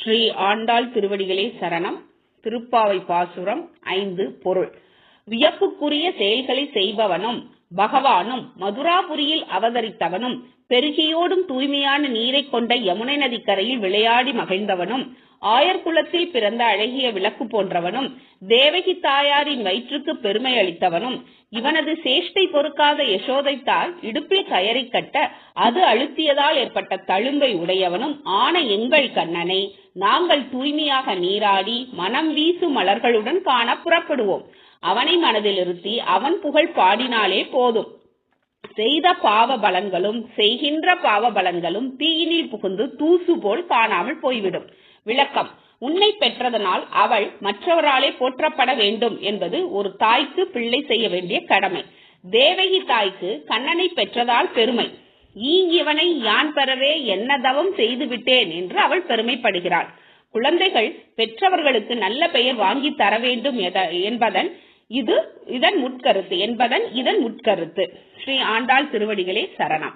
ஸ்ரீ ஆண்டாள் திருவடிகளே சரணம். திருப்பாவை பாசுரம் 5 பொருள். வியப்புக்குரிய செயல்களை செய்பவனும் பகவானும் மதுராபுரியில் அவதரித்தவனும் பெருகியோடும் தூய்மையான நீரை கொண்ட யமுனை நதிக்கரையில் விளையாடி மகிழ்ந்தவனும் ஆயர்குலத்தில் பிறந்த அழகிய விளக்கு போன்றவனும் தேவகி தாயாரின் வயிற்றுக்கு பெருமை அளித்தவனும் இவனது சேஷ்டை பொறுக்காத யசோதை தாய் இடுப்பில் கயரை கட்ட அது அழுத்தியதால் ஏற்பட்ட தழும்பை உடையவனும் ஆன எங்கள் கண்ணனை நாங்கள் தூய்மையாக நீராடி மனம் வீசு மலர்களுடன் காண புறப்படுவோம். அவனை மனதில் இருத்தி அவன் புகழ் பாடினாலே போதும். செய்த பாவ பலன்களும் செய்கின்ற பாவ பலன்களும் தீயினில் புகுந்து தூசு போல் காணாமல் போய்விடும். விளக்கம்: உன்னை பெற்றதனால் அவள் மற்றவராலே போற்றப்பட வேண்டும் என்பது ஒரு தாய்க்கு பிள்ளை செய்ய வேண்டிய கடமை. தேவகி தாய்க்கு கண்ணனை பெற்றதால் பெருமை. ஈங்கியவனை யான் பெறவே என்ன தவம் செய்து விட்டேன் என்று அவள் பெருமைப்படுகிறாள். குழந்தைகள் பெற்றவர்களுக்கு நல்ல பெயர் வாங்கி தர வேண்டும் என்பதன் இதன் உட்கருத்து. ஸ்ரீ ஆண்டாள் திருவடிகளே சரணம்.